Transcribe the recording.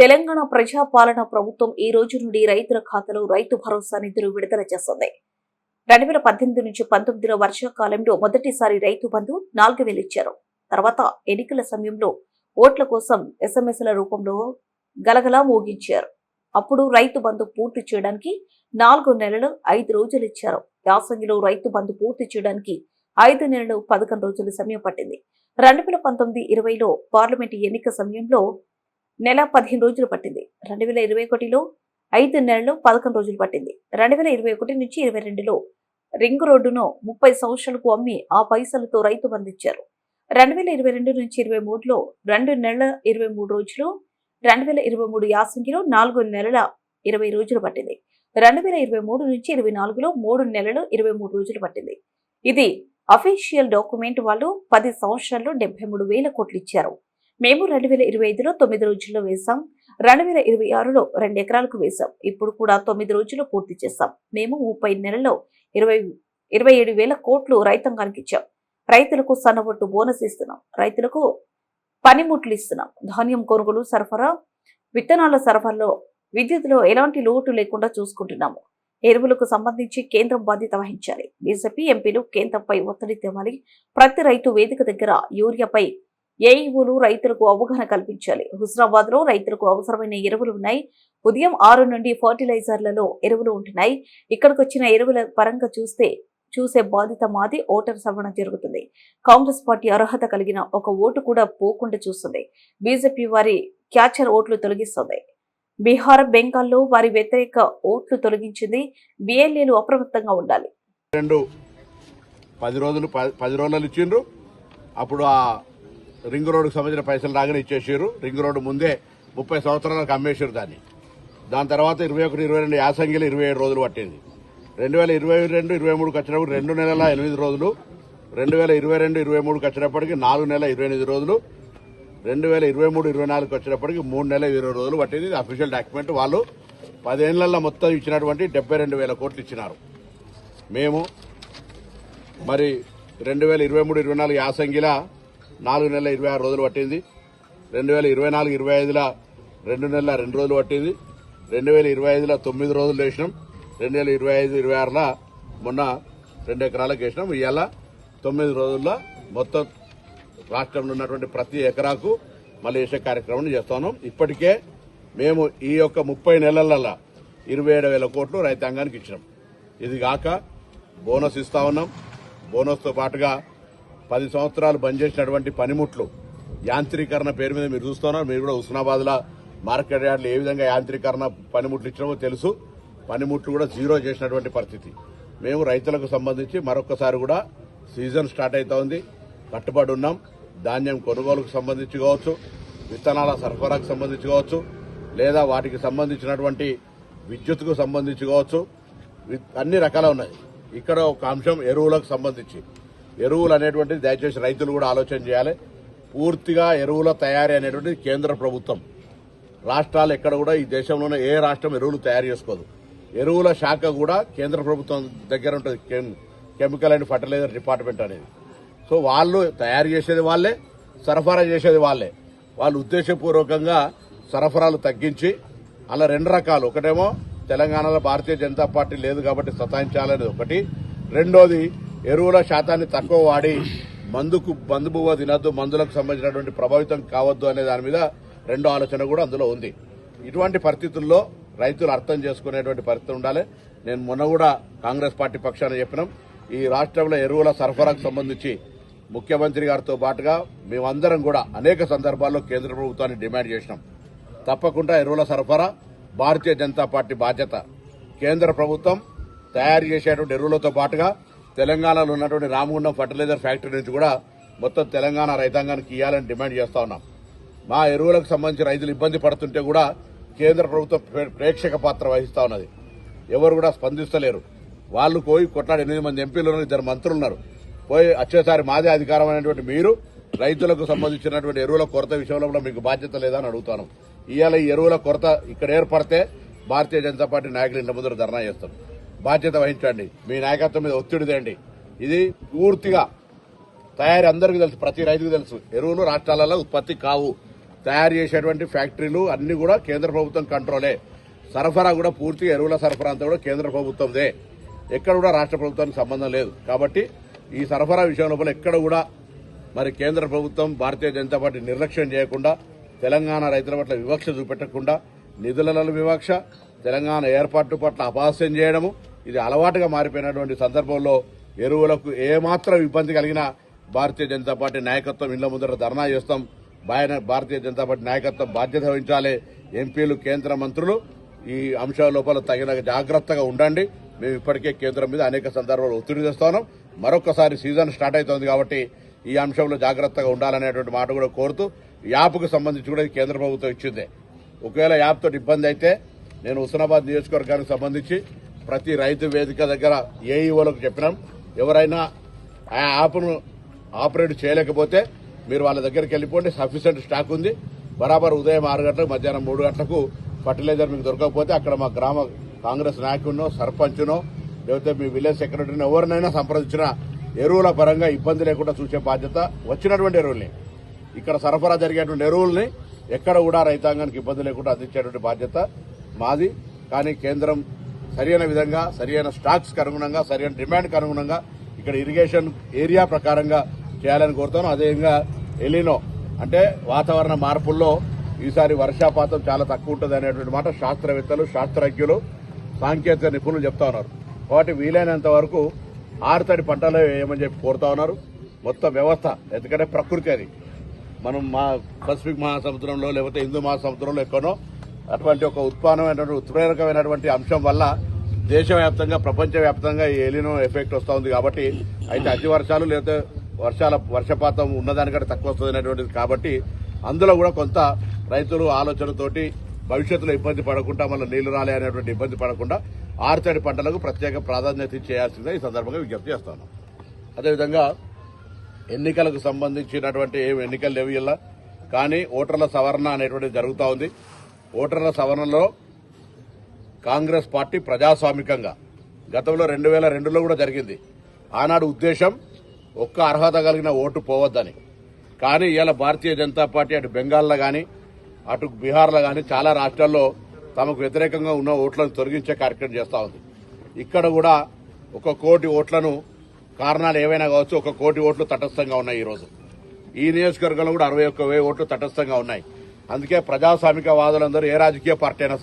తెలంగాణ ప్రజాపాలన ప్రభుత్వం ఈ రోజు నుండి రైతుల ఖాతాలో రైతు భరోసా నిధులు విడుదల చేస్తుంది. 2018 నుంచి 19 వర్షాకాలంలో మొదటిసారి రైతు బంధు 4,000 ఇచ్చారు. తర్వాత ఎన్నికల సమయంలో ఓట్ల కోసం ఎస్ఎంఎస్ల రూపంలో గలగలా మోగించారు. అప్పుడు రైతు బంధు పూర్తి చేయడానికి 4 నెలలు 5 రోజులు ఇచ్చారు. యాసంగిలో రైతు బంధు పూర్తి చేయడానికి 5 నెలలు 11 రోజులు సమయం పట్టింది. 2019-20లో పార్లమెంటు ఎన్నిక సమయంలో నెల 15 రోజులు పట్టింది. 2021లో 5 నెలలు 11 రోజులు పట్టింది. 2021 నుంచి 22లో రింగ్ రోడ్డును 30 సంవత్సరాలకు అమ్మి ఆ పైసలతో రైతు బంధు ఇచ్చారు. 2022 నుంచి 23లో 2 నెలల 23 రోజులు, 2023 యాసంగిలో 4 నెలల 20 రోజులు పట్టింది. 2023 నుంచి 24లో 3 నెలలు 23 రోజులు పట్టింది. ఇది అఫీషియల్ డాక్యుమెంట్. వాళ్ళు 10 సంవత్సరాల్లో 73,000 కోట్లు ఇచ్చారు. మేము 2025లో 9 రోజుల్లో వేశాం. 2026లో 2 ఎకరాలకు వేశాం. ఇప్పుడు కూడా 9 రోజుల్లో పూర్తి చేశాం. మేము 30 నెలల్లో 27,000 కోట్లు రైతాంగానికి ఇచ్చాం. రైతులకు సన్నబొట్టు బోనస్ ఇస్తున్నాం. రైతులకు పనిముట్లు ఇస్తున్నాం. ధాన్యం కొనుగోలు, సరఫరా, విత్తనాల సరఫరాలో, విద్యుత్లో ఎలాంటి లోటు లేకుండా చూసుకుంటున్నాము. ఎరువులకు సంబంధించి కేంద్రం బాధ్యత వహించాలి. బీజేపీ ఎంపీలు కేంద్రంపై ఒత్తిడి తేవాలి. ప్రతి రైతు వేదిక దగ్గర యూరియాపై ఏఈఓలు రైతులకు అవగాహన కల్పించాలి. హుస్నాబాద్ లో రైతులకు అవసరమైన ఎరువులు ఉన్నాయి. ఉదయం 6 నుండి ఫర్టిలైజర్లలో ఎరువులు ఉంటున్నాయి. ఇక్కడికి వచ్చిన ఎరువుల పరంగా చూసే బాధ్యత మాది. ఓటర్ సవరణ జరుగుతుంది. కాంగ్రెస్ పార్టీ అర్హత కలిగిన ఒక ఓటు కూడా పోకుండా చూస్తుంది. బీజేపీ వారి క్యాచర్ ఓట్లు తొలగిస్తుంది. బీహార్, బెంగాల్లో వారి వ్యతిరేక ఓట్లు తొలగించింది. బిఎల్ఏలు అప్రమత్తంగా ఉండాలి. 10 రోజులు ఇచ్చిండ్రు. అప్పుడు ఆ రింగ్ రోడ్డుకు సంబంధించిన పైసలు రాగానే ఇచ్చేసారు. రింగ్ రోడ్డు ముందే 30 సంవత్సరాలకు అమ్మేసారు దాన్ని. దాని తర్వాత 21-22 యాసంగిలో 27 రోజులు పట్టింది. 2022-23కి వచ్చినప్పుడు 2 నెలల 8 రోజులు, 2022-23కి వచ్చినప్పటికీ 4 నెలల 28 రోజులు, 2023-24కి వచ్చినప్పటికీ 3 నెలల 20 రోజులు పట్టింది. ఇది అఫీషియల్ డాక్యుమెంట్. వాళ్ళు 10 ఏళ్లలో మొత్తం ఇచ్చినటువంటి 72,000 కోట్లు ఇచ్చినారు. మేము మరి 2023-24 యాసంగిలా 4 నెలల 26 రోజులు పట్టింది. 2024-25లో 2 నెలల 2 రోజులు పట్టింది. 2025లో 9 రోజులు వేసినాం. 2025-26లో మొన్న 2 ఎకరాలకు వేసినాం. ఇవాళ 9 రోజుల్లో మొత్తం రాష్ట్రంలో ఉన్నటువంటి ప్రతి ఎకరాకు మళ్ళీ వేసే కార్యక్రమం చేస్తున్నాం. ఇప్పటికే మేము ఈ యొక్క 30 నెలలలో 27,000 కోట్లు రైతాంగానికి ఇచ్చినాం. ఇది కాక బోనస్ ఇస్తా ఉన్నాం. బోనస్తో పాటుగా 10 సంవత్సరాలు బంద్ చేసినటువంటి పనిముట్లు యాంత్రీకరణ పేరు మీద మీరు చూస్తున్నారు. మీరు కూడా హుస్నాబాద్ లో మార్కెట్ యార్డ్లో ఏ విధంగా యాంత్రీకరణ పనిముట్లు ఇచ్చినామో తెలుసు. పనిముట్లు కూడా జీరో చేసినటువంటి పరిస్థితి. మేము రైతులకు సంబంధించి మరొకసారి కూడా సీజన్ స్టార్ట్ అవుతా ఉంది. కట్టుబడి ఉన్నాం. ధాన్యం కొనుగోలుకు సంబంధించి కావచ్చు, విత్తనాల సరఫరాకు సంబంధించి కావచ్చు, లేదా వాటికి సంబంధించినటువంటి విద్యుత్కు సంబంధించి కావచ్చు, అన్ని రకాల ఉన్నాయి. ఇక్కడ ఒక అంశం ఎరువులకు సంబంధించి. ఎరువులు అనేటువంటిది దయచేసి రైతులు కూడా ఆలోచన చేయాలి. పూర్తిగా ఎరువుల తయారీ అనేటువంటిది కేంద్ర ప్రభుత్వం. రాష్ట్రాలు ఎక్కడ కూడా ఈ దేశంలోనే ఏ రాష్ట్రం ఎరువులు తయారు చేసుకోదు. ఎరువుల శాఖ కూడా కేంద్ర ప్రభుత్వం దగ్గర ఉంటుంది. కెమికల్ అండ్ ఫర్టిలైజర్ డిపార్ట్మెంట్ అనేది. సో వాళ్ళు తయారు చేసేది వాళ్ళే, సరఫరా చేసేది వాళ్ళే. వాళ్ళు ఉద్దేశపూర్వకంగా సరఫరాలు తగ్గించి అలా 2 రకాలు. ఒకటేమో తెలంగాణలో భారతీయ జనతా పార్టీ లేదు కాబట్టి సతాయించాలనేది ఒకటి. రెండోది ఎరువుల శాతాన్ని తక్కువ వాడి మందు బువ్వ తినద్దు, మందులకు సంబంధించినటువంటి ప్రభావితం కావద్దు అనే దాని మీద 2వ ఆలోచన కూడా అందులో ఉంది. ఇటువంటి పరిస్థితుల్లో రైతులు అర్థం చేసుకునేటువంటి పరిస్థితి ఉండాలి. నేను మొన్న కూడా కాంగ్రెస్ పార్టీ పక్షాన చెప్పినాం. ఈ రాష్ట్రంలో ఎరువుల సరఫరాకు సంబంధించి ముఖ్యమంత్రి గారితో పాటుగా మేమందరం కూడా అనేక సందర్భాల్లో కేంద్ర ప్రభుత్వాన్ని డిమాండ్ చేసినాం. తప్పకుండా ఎరువుల సరఫరా భారతీయ జనతా పార్టీ బాధ్యత. కేంద్ర ప్రభుత్వం తయారు చేసేటువంటి ఎరువులతో పాటుగా తెలంగాణలో ఉన్నటువంటి రామగుండం ఫర్టిలైజర్ ఫ్యాక్టరీ నుంచి కూడా మొత్తం తెలంగాణ రైతాంగానికి ఇవ్వాలని డిమాండ్ చేస్తా ఉన్నాం. మా ఎరువులకు సంబంధించి రైతులు ఇబ్బంది పడుతుంటే కూడా కేంద్ర ప్రభుత్వం ప్రేక్షక పాత్ర వహిస్తా ఉన్నది. ఎవరు కూడా స్పందిస్తలేరు. వాళ్ళు పోయి కొట్లాడి 8 మంది ఎంపీలు ఉన్నారు, 2 మంత్రులు ఉన్నారు. పోయి వచ్చేసారి మాదే అధికారం అనేటువంటి మీరు రైతులకు సంబంధించినటువంటి ఎరువుల కొరత విషయంలో కూడా మీకు బాధ్యత లేదని అడుగుతాను. ఇవాళ ఈ ఎరువుల కొరత ఇక్కడ ఏర్పడితే భారతీయ జనతా పార్టీ నాయకులు ఇంటి ముందు ధర్నా చేస్తాం. బాధ్యత వహించండి. మీ నాయకత్వం మీద ఒత్తిడి తేండి. ఇది పూర్తిగా తయారీ అందరికీ తెలుసు, ప్రతి రైతుకు తెలుసు. ఎరువులు రాష్ట్రాలలో ఉత్పత్తి కావు. తయారు చేసేటువంటి ఫ్యాక్టరీలు అన్ని కూడా కేంద్ర ప్రభుత్వం కంట్రోలే. సరఫరా కూడా పూర్తిగా ఎరువుల సరఫరా అంతా కూడా కేంద్ర ప్రభుత్వందే. ఎక్కడ కూడా రాష్ట్ర ప్రభుత్వానికి సంబంధం లేదు. కాబట్టి ఈ సరఫరా విషయం లోపల ఎక్కడ కూడా మరి కేంద్ర ప్రభుత్వం భారతీయ జనతా పార్టీ నిర్లక్ష్యం చేయకుండా, తెలంగాణ రైతుల పట్ల వివక్ష చూపెట్టకుండా, నిధులలో వివక్ష, తెలంగాణ ఏర్పాటు పట్ల అపహాస్యం చేయడము, ఇది అలవాటుగా మారిపోయినటువంటి సందర్భంలో ఎరువులకు ఏమాత్రం ఇబ్బంది కలిగినా భారతీయ జనతా పార్టీ నాయకత్వం ఇళ్ల ముందర ధర్నా చేస్తాం. భారతీయ జనతా పార్టీ నాయకత్వం బాధ్యత వహించాలి. ఎంపీలు, కేంద్ర మంత్రులు ఈ అంశాల లోపల తగిన జాగ్రత్తగా ఉండండి. మేము ఇప్పటికే కేంద్రం మీద అనేక సందర్భాలు ఒత్తిడి తెస్తున్నాం. మరొకసారి సీజన్ స్టార్ట్ అవుతోంది కాబట్టి ఈ అంశంలో జాగ్రత్తగా ఉండాలనేటువంటి మాట కూడా కోరుతూ, యాప్కు సంబంధించి కూడా కేంద్ర ప్రభుత్వం ఇచ్చిందే. ఒకవేళ యాప్తో ఇబ్బంది అయితే నేను హుస్నాబాద్ నియోజకవర్గానికి సంబంధించి ప్రతి రైతు వేదిక దగ్గర ఏఈఓలకు చెప్పినాం. ఎవరైనా ఆ యాప్ను ఆపరేట్ చేయలేకపోతే మీరు వాళ్ళ దగ్గరికి వెళ్ళిపోండి. సఫిషియెంట్ స్టాక్ ఉంది. బరాబర్ ఉదయం 6 గంటలకు, మధ్యాహ్నం 3 గంటలకు ఫర్టిలైజర్ మీకు దొరకకపోతే అక్కడ మా గ్రామ కాంగ్రెస్ నాయకుడినో, సర్పంచ్నో, లేకపోతే మీ విలేజ్ సెక్రటరీని ఎవరినైనా సంప్రదించిన ఎరువుల పరంగా ఇబ్బంది లేకుండా చూసే బాధ్యత, వచ్చినటువంటి ఎరువుల్ని, ఇక్కడ సరఫరా జరిగేటువంటి ఎరువుల్ని ఎక్కడ కూడా రైతాంగానికి ఇబ్బంది లేకుండా అందించేటువంటి బాధ్యత మాది. కానీ కేంద్రం సరైన విధంగా, సరైన స్టాక్స్ కు అనుగుణంగా, సరైన డిమాండ్ కు అనుగుణంగా ఇక్కడ ఇరిగేషన్ ఏరియా ప్రకారంగా చేయాలని కోరుతాను. అదేవిధంగా ఎలినో అంటే వాతావరణ మార్పుల్లో ఈసారి వర్షపాతం చాలా తక్కువ ఉంటుంది అనేటువంటి మాట శాస్త్రవేత్తలు, శాస్త్రజ్ఞులు, సాంకేతిక నిపుణులు చెప్తా ఉన్నారు. కాబట్టి వీలైనంత వరకు ఆరుతడి పంటలు వేయమని చెప్పి కోరుతా ఉన్నారు. మొత్తం వ్యవస్థ, ఎందుకంటే ప్రకృతి అది. మనం మా పసిఫిక్ మహాసముద్రంలో లేకపోతే హిందూ మహాసముద్రంలో ఎక్కడో అటువంటి ఒక ఉత్ప్రేరకమైనటువంటి అంశం వల్ల దేశవ్యాప్తంగా, ప్రపంచవ్యాప్తంగా ఈ ఎలినో ఎఫెక్ట్ వస్తూ ఉంది. కాబట్టి అయితే అతి వర్షాలు లేకపోతే వర్షపాతం ఉన్నదానికంటే తక్కువ వస్తుంది అనేటువంటిది. కాబట్టి అందులో కూడా కొంత రైతులు ఆలోచనతోటి భవిష్యత్తులో ఇబ్బంది పడకుండా, మళ్ళీ నీళ్లు రాలే అనేటువంటి ఇబ్బంది పడకుండా ఆరుతడి పంటలకు ప్రత్యేక ప్రాధాన్యత చేయాల్సిందే ఈ సందర్భంగా విజ్ఞప్తి చేస్తాను. అదేవిధంగా ఎన్నికలకు సంబంధించినటువంటి ఏం ఎన్నికలు లేవు ఇలా, కానీ ఓటర్ల సవరణ అనేటువంటిది జరుగుతూ ఉంది. ఓటర్ల సవరణలో కాంగ్రెస్ పార్టీ ప్రజాస్వామికంగా గతంలో 2002లో కూడా జరిగింది. ఆనాడు ఉద్దేశం ఒక్క అర్హత కలిగిన ఓటు పోవద్దని. కానీ ఇవాళ భారతీయ జనతా పార్టీ అటు బెంగాల్లో కానీ, అటు బీహార్లో కానీ చాలా రాష్ట్రాల్లో తమకు వ్యతిరేకంగా ఉన్న ఓట్లను తొలగించే కార్యక్రమం చేస్తూ ఉంది. ఇక్కడ కూడా 1 కోటి ఓట్లను, కారణాలు ఏవైనా కావచ్చు, 1 కోటి ఓట్లు తటస్థంగా ఉన్నాయి. ఈరోజు ఈ నియోజకవర్గంలో కూడా 61,000 ఓట్లు తటస్థంగా ఉన్నాయి. అందుకే ప్రజాస్వామిక వాదులందరూ ఏ రాజకీయ పార్టీ అయినా